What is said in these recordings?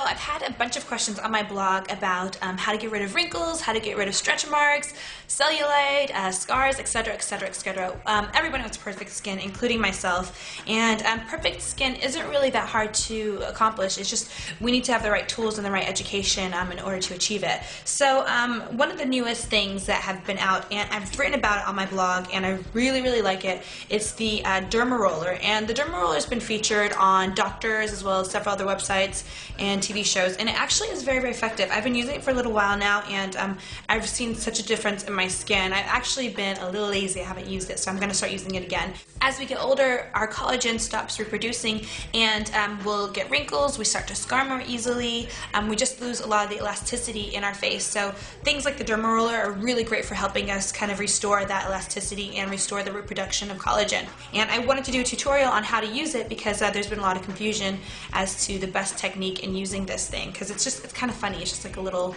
I've had a bunch of questions on my blog about how to get rid of wrinkles, how to get rid of stretch marks, cellulite, scars, etc., etc., etc. Everyone wants perfect skin, including myself, and perfect skin isn't really that hard to accomplish. It's just we need to have the right tools and the right education in order to achieve it. So one of the newest things that have been out, and I've written about it on my blog, and I really, really like it, it's the dermaroller. And the dermaroller has been featured on doctors as well as several other websites and TV shows, and it actually is very, very effective. I've been using it for a little while now, and I've seen such a difference in my skin. I've actually been a little lazy. I haven't used it, so I'm going to start using it again. As we get older, our collagen stops reproducing, and we'll get wrinkles, we start to scar more easily, we just lose a lot of the elasticity in our face. So things like the dermaroller are really great for helping us kind of restore that elasticity and restore the reproduction of collagen. And I wanted to do a tutorial on how to use it because there's been a lot of confusion as to the best technique in using this thing, because it's kind of funny. It's just like a little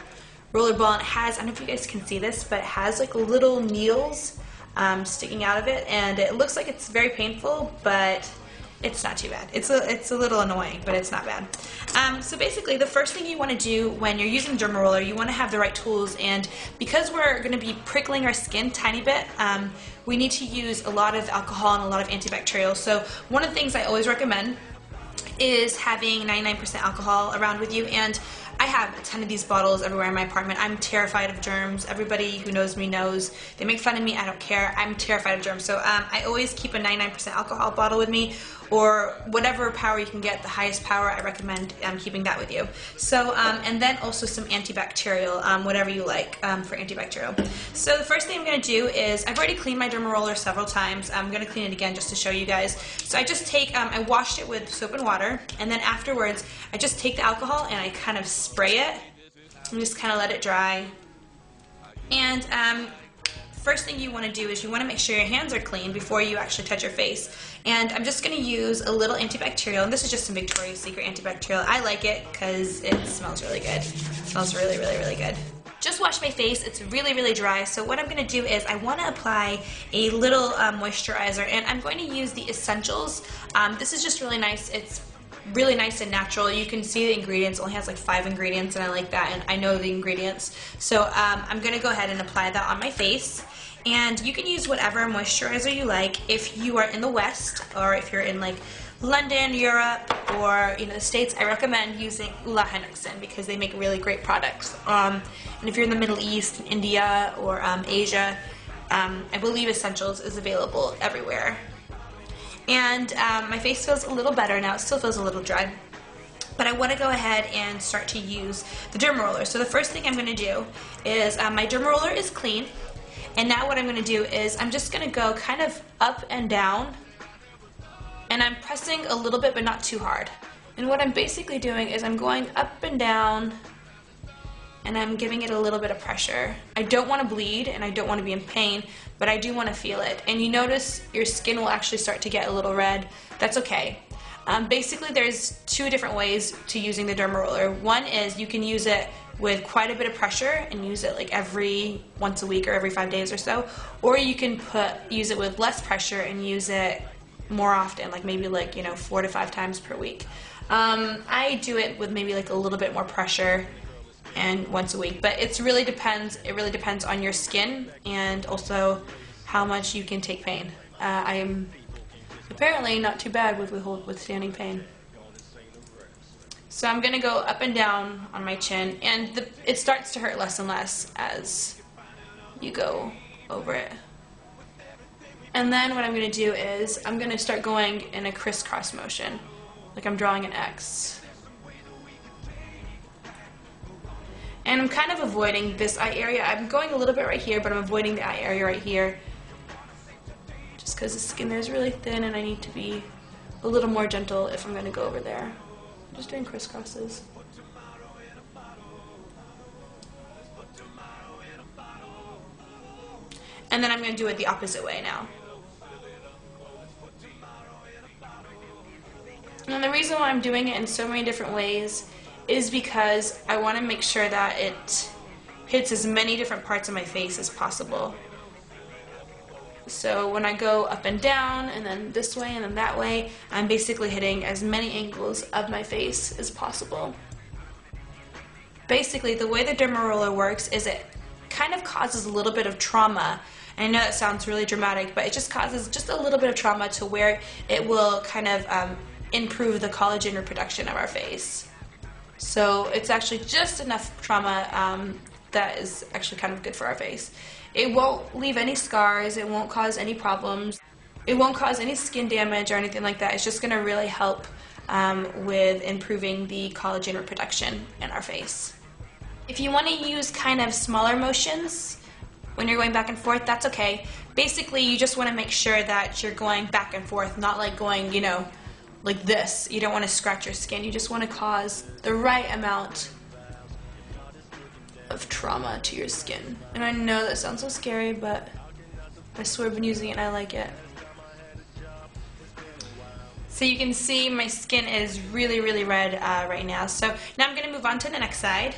roller ball, and it has, I don't know if you guys can see this, but it has like little needles sticking out of it, and it looks like it's very painful, but it's not too bad. It's a little annoying, but it's not bad. So basically, the first thing you want to do when you're using dermaroller, you want to have the right tools, and because we're going to be prickling our skin tiny bit, we need to use a lot of alcohol and a lot of antibacterial. So one of the things I always recommend is having 99% alcohol around with you, and I have a ton of these bottles everywhere in my apartment. I'm terrified of germs. Everybody who knows me knows. They make fun of me. I don't care. I'm terrified of germs. So I always keep a 99% alcohol bottle with me, or whatever power you can get, the highest power, I recommend keeping that with you. So, and then also some antibacterial, whatever you like for antibacterial. So the first thing I'm going to do is, I've already cleaned my dermaroller several times. I'm going to clean it again just to show you guys. So I just take, I washed it with soap and water, and then afterwards I just take the alcohol and I kind of spray it and just kind of let it dry. And first thing you want to do is you want to make sure your hands are clean before you actually touch your face. And I'm just going to use a little antibacterial, and this is just some Victoria's Secret antibacterial. I like it because it smells really good. It smells really, really, really good. Just washed my face. It's really, really dry. So what I'm going to do is I want to apply a little moisturizer, and I'm going to use the Essentials. This is just really nice. It's really nice and natural. You can see the ingredients. It only has like 5 ingredients, and I like that, and I know the ingredients. So I'm going to go ahead and apply that on my face. And you can use whatever moisturizer you like. If you are in the West, or if you're in like London, Europe, or the States, I recommend using Henoxin because they make really great products. And if you're in the Middle East, India, or Asia, I believe Essentials is available everywhere. And my face feels a little better now. It still feels a little dry, but I want to go ahead and start to use the dermaroller. So the first thing I'm going to do is, my dermaroller is clean, and now what I'm going to do is I'm just going to go kind of up and down, and I'm pressing a little bit but not too hard. And what I'm basically doing is I'm going up and down, and I'm giving it a little bit of pressure. I don't want to bleed, and I don't want to be in pain, but I do want to feel it. And you notice your skin will actually start to get a little red. That's okay. Basically, there's 2 different ways to using the dermaroller. One is you can use it with quite a bit of pressure and use it like once a week or every 5 days or so, or you can use it with less pressure and use it more often, like maybe 4 to 5 times per week. I do it with maybe like a little bit more pressure and once a week, but it really depends on your skin and also how much you can take pain. I am apparently not too bad with withstanding pain. So I'm going to go up and down on my chin, and it starts to hurt less and less as you go over it. And then what I'm going to do is I'm going to start going in a crisscross motion, like I'm drawing an X. And I'm kind of avoiding this eye area. I'm going a little bit right here, but I'm avoiding the eye area right here, just because the skin there is really thin and I need to be a little more gentle if I'm going to go over there. I'm just doing crisscrosses. And then I'm going to do it the opposite way now. And the reason why I'm doing it in so many different ways is because I want to make sure that it hits as many different parts of my face as possible. So when I go up and down, and then this way, and then that way, I'm basically hitting as many angles of my face as possible. basically the way the dermaroller works is it kind of causes a little bit of trauma. And I know that sounds really dramatic, but it just causes just a little bit of trauma to where it will kind of improve the collagen reproduction of our face. So it's actually just enough trauma that is actually kind of good for our face. It won't leave any scars, it won't cause any problems, it won't cause any skin damage or anything like that. It's just going to really help with improving the collagen reproduction in our face. If you want to use kind of smaller motions when you're going back and forth, that's okay. Basically, you just want to make sure that you're going back and forth, not like going, you know, like this. You don't want to scratch your skin. You just want to cause the right amount of trauma to your skin. And I know that sounds so scary, but I swear I've been using it and I like it. So you can see my skin is really, really red right now. So now I'm going to move on to the next side.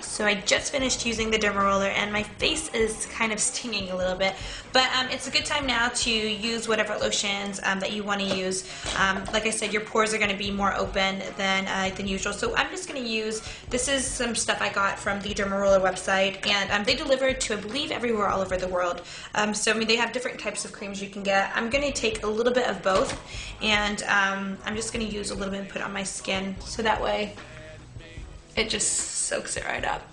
So I just finished using the dermaroller and my face is kind of stinging a little bit, but it's a good time now to use whatever lotions that you want to use. Like I said, your pores are going to be more open than usual, so I'm just going to use, this is some stuff I got from the dermaroller website, and they deliver to, I believe, everywhere all over the world. So I mean, they have different types of creams you can get. I'm going to take a little bit of both, and I'm just going to use a little bit and put it on my skin, so that way it just soaks it right up.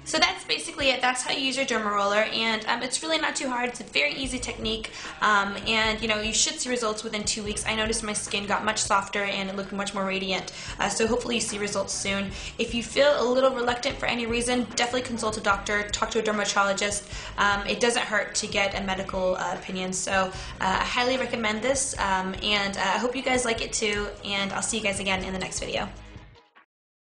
So that's basically it. That's how you use your dermaroller, and it's really not too hard. It's a very easy technique, and you know, you should see results within 2 weeks. I noticed my skin got much softer and it looked much more radiant, so hopefully you see results soon. If you feel a little reluctant for any reason, definitely consult a doctor, talk to a dermatologist. It doesn't hurt to get a medical opinion, so I highly recommend this, and I hope you guys like it too, and I'll see you guys again in the next video.